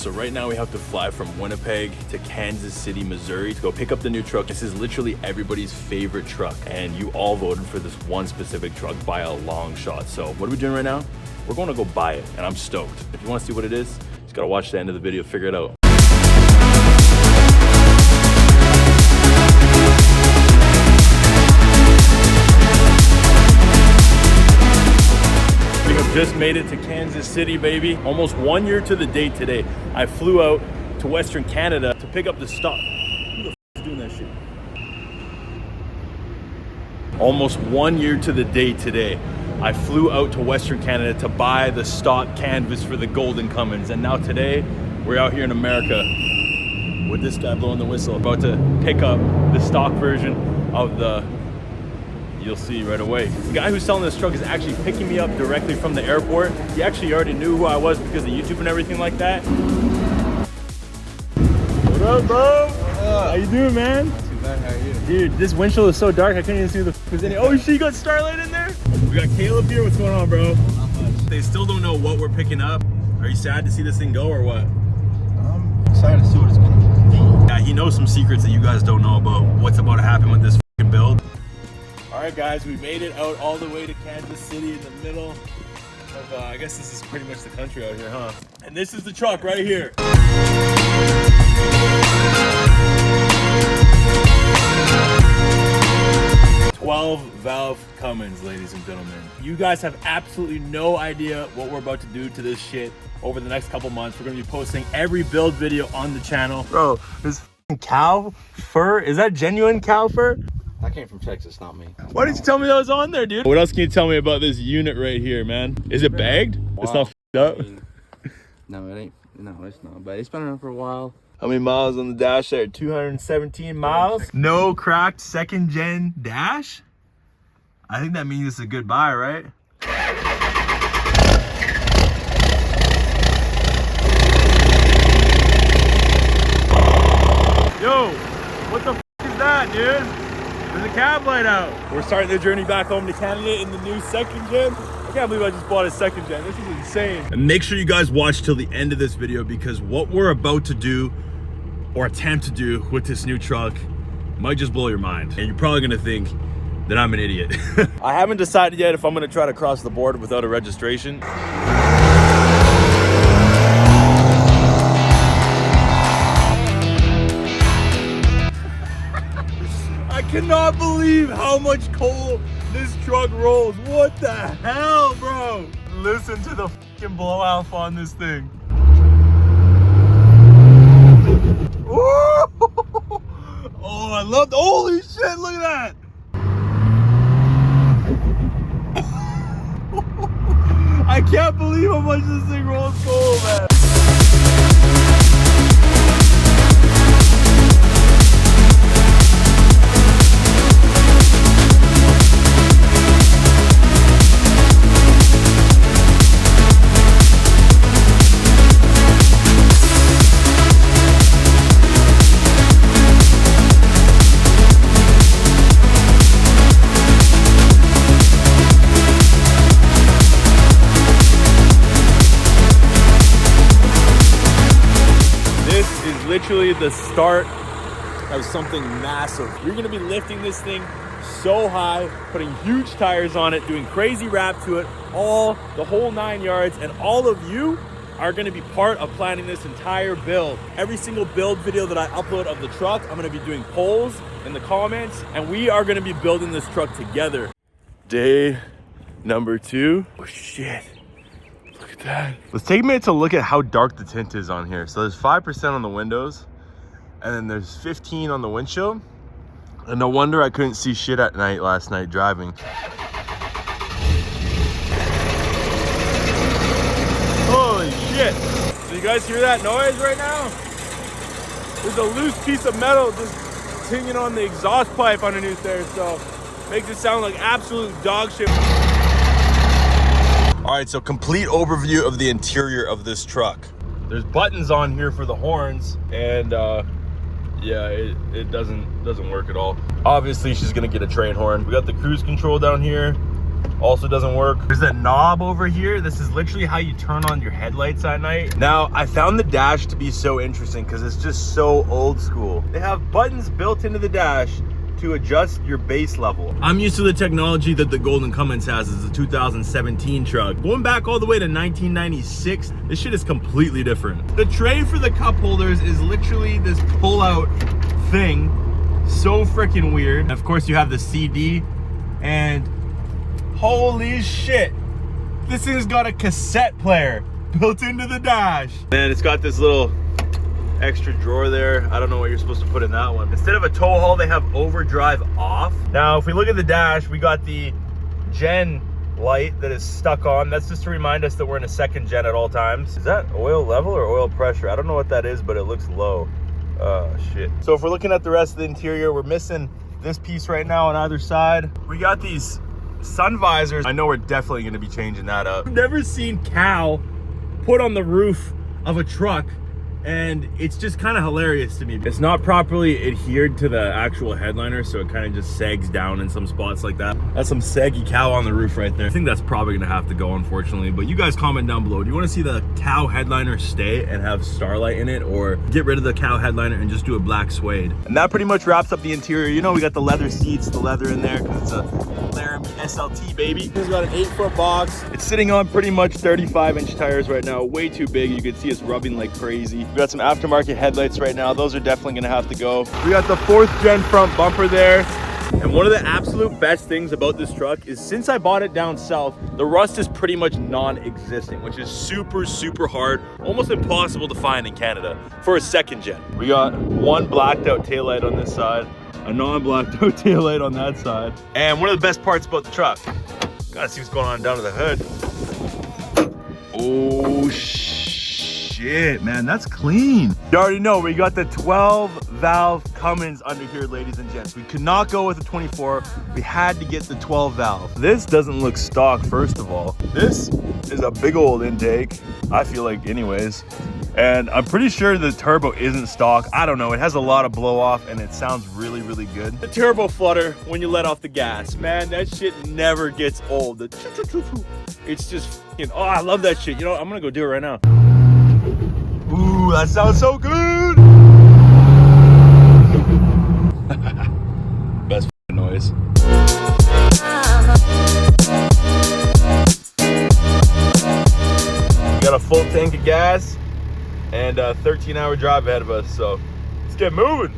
So right now we have to fly from Winnipeg to Kansas City, Missouri to go pick up the new truck. This is literally everybody's favorite truck, and you all voted for this one specific truck by a long shot. So what are we doing right now? We're going to go buy it, and I'm stoked. If you want to see what it is, you just gotta watch the end of the video, figure it out. Just made it to Kansas City, baby. Almost 1 year to the date today. I flew out to Western Canada to pick up the stock. Who the f is doing that shit? Almost 1 year to the date today. I flew out to Western Canada to buy the stock canvas for the Golden Cummins. And now today, we're out here in America with this guy blowing the whistle, about to pick up the stock version of the, you'll see right away. The guy who's selling this truck is actually picking me up directly from the airport. He actually already knew who I was because of YouTube and everything like that. What up, bro? How you doing, man? Not too bad, how are you? Dude, this windshield is so dark, I couldn't even see who the f was in it. Oh shit, you got Starlight in there? We got Caleb here, what's going on, bro? Not much. They still don't know what we're picking up. Are you sad to see this thing go or what? I'm excited to see what it's gonna be. Yeah, he knows some secrets that you guys don't know about what's about to happen with this f***ing build. All right, guys, we made it out all the way to Kansas City in the middle of, I guess this is pretty much the country out here, huh? And this is the truck right here. 12-valve Cummins, ladies and gentlemen. You guys have absolutely no idea what we're about to do to this shit over the next couple months. We're gonna be posting every build video on the channel. Bro, this cow fur, is that genuine cow fur? That came from Texas, not me. Why didn't you tell me that was on there, dude? What else can you tell me about this unit right here, man? Is it bagged? Wow. It's not f***ed up? I mean, no, it ain't. No, it's not. But it's been around for a while. How many miles on the dash there? 217 miles? No cracked second gen dash? I think that means it's a good buy, right? Yo, what the f is that, dude? There's a cab light out. We're starting the journey back home to Canada in the new second gen. I can't believe I just bought a second gen. This is insane. And make sure you guys watch till the end of this video, because what we're about to do or attempt to do with this new truck might just blow your mind. And you're probably gonna think that I'm an idiot. I haven't decided yet if I'm gonna try to cross the border without a registration. I cannot believe how much coal this truck rolls. What the hell, bro? Listen to the fucking blow off on this thing. Ooh. Oh, I love the, holy shit, look at that. I can't believe how much this thing rolls coal, man. Literally the start of something massive. You're gonna be lifting this thing so high, putting huge tires on it, doing crazy wrap to it, the whole 9 yards, and all of you are gonna be part of planning this entire build. Every single build video that I upload of the truck, I'm gonna be doing polls in the comments, and we are gonna be building this truck together. Day number 2. Oh shit. Look at that. Let's take a minute to look at how dark the tint is on here. So there's 5% on the windows, and then there's 15 on the windshield. And no wonder I couldn't see shit at night last night driving. Holy shit. So you guys hear that noise right now? There's a loose piece of metal just tinging on the exhaust pipe underneath there, so makes it sound like absolute dog shit. All right, so complete overview of the interior of this truck. There's buttons on here for the horns, and yeah, it doesn't work at all. Obviously, she's gonna get a train horn. We got the cruise control down here. also doesn't work. There's a knob over here. This is literally how you turn on your headlights at night. Now, I found the dash to be so interesting because it's just so old school. They have buttons built into the dash to adjust your base level. I'm used to the technology that the Golden Cummins has. It's a 2017 truck. Going back all the way to 1996, this shit is completely different. The tray for the cup holders is literally this pull-out thing. So freaking weird. And of course, you have the CD, and holy shit, this thing's got a cassette player built into the dash. And it's got this little extra drawer there. I don't know what you're supposed to put in that one. Instead of a tow haul, they have overdrive off. Now, if we look at the dash, we got the gen light that is stuck on. That's just to remind us that we're in a second gen at all times. Is that oil level or oil pressure? I don't know what that is, but it looks low. Oh, shit. So if we're looking at the rest of the interior, we're missing this piece right now on either side. We got these sun visors. I know we're definitely going to be changing that up. I've never seen Cal put on the roof of a truck, and it's just kind of hilarious to me. It's not properly adhered to the actual headliner, so it kind of just sags down in some spots like that. That's some saggy cow on the roof right there. I think that's probably gonna have to go, unfortunately, but you guys comment down below. Do you want to see the cow headliner stay and have Starlight in it, or get rid of the cow headliner and just do a black suede? And that pretty much wraps up the interior. You know, we got the leather seats, the leather in there, because it's a Laramie SLT, baby. It's got an 8-foot box. It's sitting on pretty much 35-inch tires right now, way too big. You can see it's rubbing like crazy. We got some aftermarket headlights right now. Those are definitely gonna have to go. We got the 4th gen front bumper there. And one of the absolute best things about this truck is since I bought it down south, the rust is pretty much non-existent, which is super, super hard, almost impossible to find in Canada for a second gen. We got one blacked out taillight on this side, a non-blacked out taillight on that side. And one of the best parts about the truck, gotta see what's going on down to the hood. Oh, shit, man, that's clean. You already know we got the 12 valve Cummins under here, ladies and gents. We could not go with the 24. We had to get the 12 valve. This doesn't look stock, first of all. This is a big old intake, I feel like, anyways. And I'm pretty sure the turbo isn't stock. I don't know, it has a lot of blow off and it sounds really, really good. The turbo flutter when you let off the gas, man, that shit never gets old. It's just, oh, I love that shit. You know what? I'm gonna go do it right now. Ooh, that sounds so good. Best noise. We got a full tank of gas and a 13-hour drive ahead of us, so let's get moving.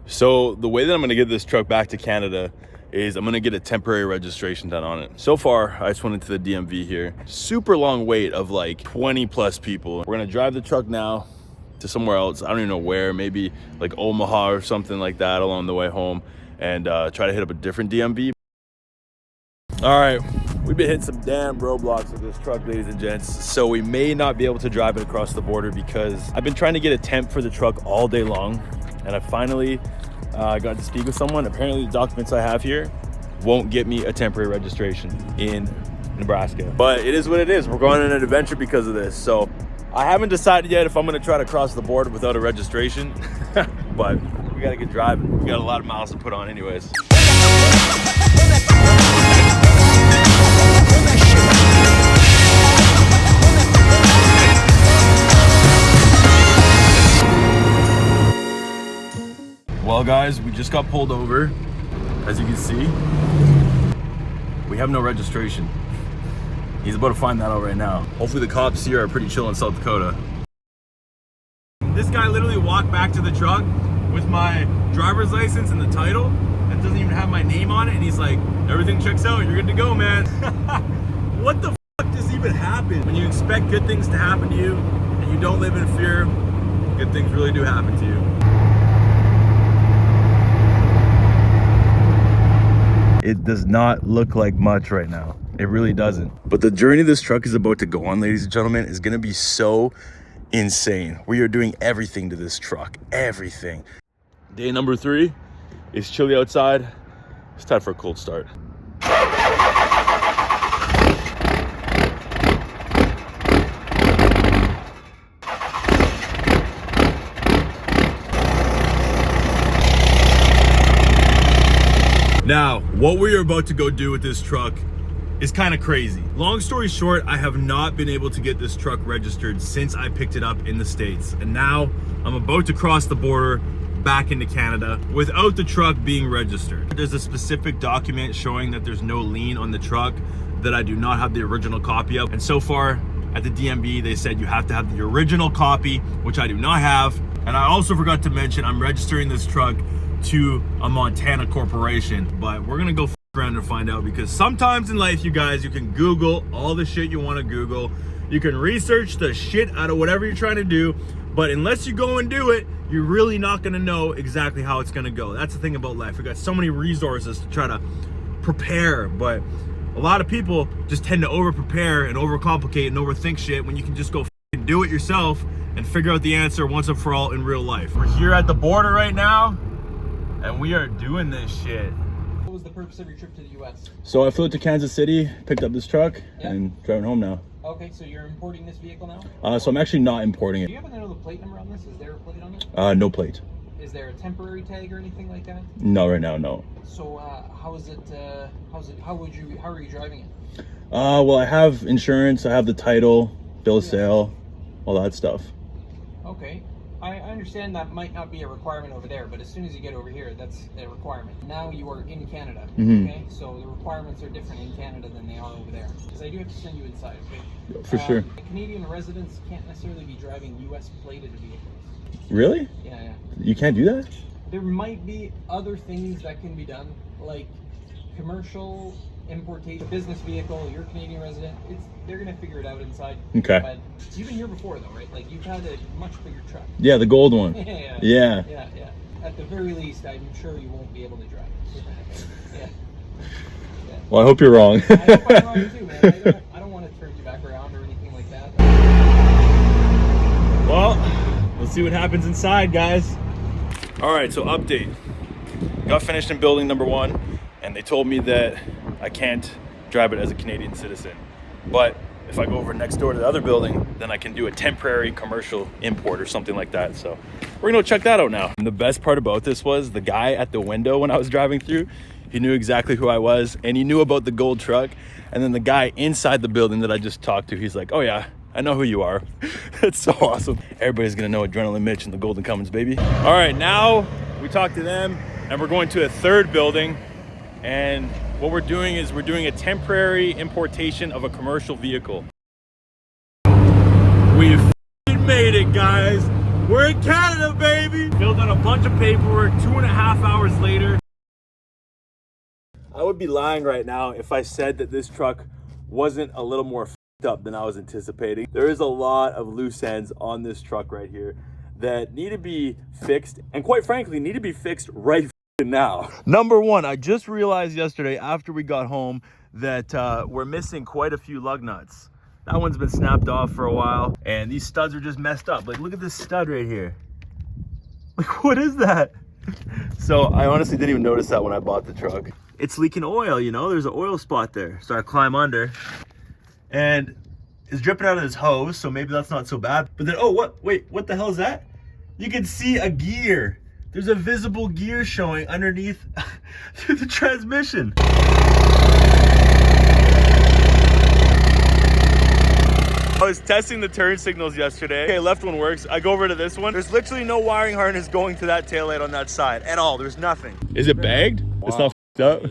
So the way that I'm gonna get this truck back to Canada is I'm gonna get a temporary registration done on it. So far, I just went into the DMV here. Super long wait of like 20 plus people. We're gonna drive the truck now to somewhere else. I don't even know where, maybe like Omaha or something like that along the way home, and try to hit up a different DMV. All right, we've been hitting some damn roadblocks with this truck, ladies and gents. So we may not be able to drive it across the border because I've been trying to get a temp for the truck all day long, and I finally got to speak with someone. Apparently the documents I have here won't get me a temporary registration in Nebraska. But it is what it is. We're going on an adventure because of this. So I haven't decided yet if I'm gonna try to cross the border without a registration, but we gotta get driving. We got a lot of miles to put on anyways. Well guys, we just got pulled over. As you can see, we have no registration. He's about to find that out right now. Hopefully the cops here are pretty chill in South Dakota. This guy literally walked back to the truck with my driver's license and the title that doesn't even have my name on it, and he's like, everything checks out, you're good to go, man. What the fuck does even happen? When you expect good things to happen to you and you don't live in fear, good things really do happen to you. It does not look like much right now. It really doesn't. But the journey this truck is about to go on, ladies and gentlemen, is gonna be so insane. We are doing everything to this truck, everything. Day number 3, it's chilly outside. It's time for a cold start. Now, what we are about to go do with this truck is kind of crazy. Long story short, I have not been able to get this truck registered since I picked it up in the States. And now I'm about to cross the border back into Canada without the truck being registered. There's a specific document showing that there's no lien on the truck that I do not have the original copy of. And so far at the DMV, they said you have to have the original copy, which I do not have. And I also forgot to mention I'm registering this truck to a Montana corporation, but we're gonna go around and find out, because sometimes in life, you guys, you can Google all the shit you want to Google. You can research the shit out of whatever you're trying to do, but unless you go and do it, you're really not going to know exactly how it's going to go. That's the thing about life. We got so many resources to try to prepare, but a lot of people just tend to over prepare and overcomplicate and overthink shit when you can just go do it yourself and figure out the answer once and for all in real life. We're here at the border right now and we are doing this shit. What was the purpose of your trip to the U.S.? So I flew to Kansas City, picked up this truck, and driving home now. Okay, so you're importing this vehicle now? So I'm actually not importing it. Do you happen to know the plate number on this? Is there a plate on it? No plate. Is there a temporary tag or anything like that? No, right now, no. So how is it? How are you driving it? Well, I have insurance, I have the title, bill of sale, all that stuff. Okay. I understand that might not be a requirement over there, but as soon as you get over here, that's a requirement. Now you are in Canada, okay? So the requirements are different in Canada than they are over there. Because I do have to send you inside, okay? For sure. Canadian residents can't necessarily be driving U.S. plated vehicles. Really? Yeah. You can't do that? There might be other things that can be done, like commercial importation, business vehicle, you're a Canadian resident, they're gonna figure it out inside. Okay. But you've been here before though, right? Like you've had a much bigger truck. Yeah, the gold one. Yeah. At the very least, I'm sure you won't be able to drive. Yeah. Well, I hope you're wrong. I hope I'm wrong too, man. I don't want to turn you back around or anything like that. Well, let's see what happens inside, guys. All right, so update. Got finished in building number 1, and they told me that I can't drive it as a Canadian citizen. But if I go over next door to the other building, then I can do a temporary commercial import or something like that. So we're gonna go check that out now. And the best part about this was the guy at the window when I was driving through, he knew exactly who I was and he knew about the gold truck. And then the guy inside the building that I just talked to, he's like, oh yeah, I know who you are. That's so awesome. Everybody's gonna know Adrenaline Mitch and the Golden Cummins, baby. All right, now we talked to them and we're going to a third building. And what we're doing is we're doing a temporary importation of a commercial vehicle. We've made it, guys. We're in Canada, baby. Filled out a bunch of paperwork 2.5 hours later. I would be lying right now if I said that this truck wasn't a little more up than I was anticipating. There is a lot of loose ends on this truck right here that need to be fixed, and quite frankly, need to be fixed right now. Number 1, I just realized yesterday after we got home that we're missing quite a few lug nuts. That one's been snapped off for a while, and these studs are just messed up. Like, look at this stud right here. Like, what is that? So I honestly didn't even notice that when I bought the truck. It's leaking oil, you know, there's an oil spot there. So I climb under and it's dripping out of this hose, so maybe that's not so bad. But then, wait, what the hell is that? You can see a gear. There's a visible gear showing underneath through the transmission. I was testing the turn signals yesterday. Okay, left one works. I go over to this one. There's literally no wiring harness going to that taillight on that side at all. There's nothing. Is it bagged? Wow. It's not f***ed up?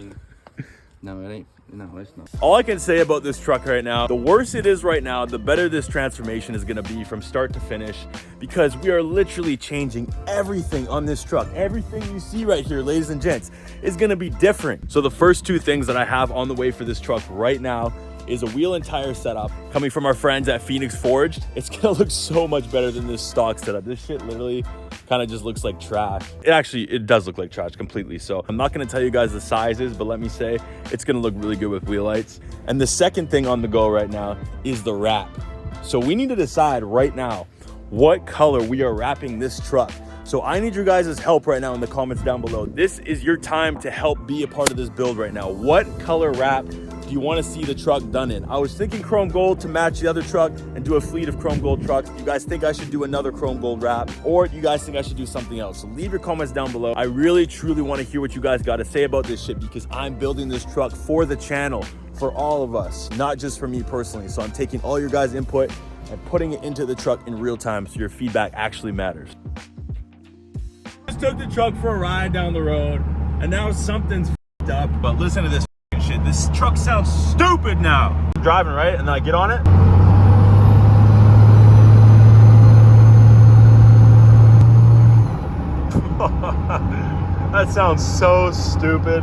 No, it ain't. No, it's not. All I can say about this truck right now, the worse it is right now, the better this transformation is gonna be from start to finish, because we are literally changing everything on this truck. Everything you see right here, ladies and gents, is gonna be different. So the first 2 things that I have on the way for this truck right now is a wheel and tire setup coming from our friends at Phoenix Forged. It's gonna look so much better than this stock setup. This shit literally kind of just looks like trash. It does look like trash completely. So I'm not gonna tell you guys the sizes, but let me say it's gonna look really good with wheel lights. And the second thing on the go right now is the wrap. So we need to decide right now what color we are wrapping this truck. So I need your guys' help right now in the comments down below. This is your time to help be a part of this build right now. What color wrap do you want to see the truck done in. I was thinking chrome gold to match the other truck and do a fleet of chrome gold trucks. You guys think I should do another chrome gold wrap, or you guys think I should do something else? So leave your comments down below. I really truly want to hear what you guys got to say about this shit, because I'm building this truck for the channel, for all of us, not just for me personally. So I'm taking all your guys' input and putting it into the truck in real time, so your feedback actually matters. Just took the truck for a ride down the road, and now something's f***ed up. But listen to this shit. This truck sounds stupid now. I'm driving, right? And then I get on it. That sounds so stupid.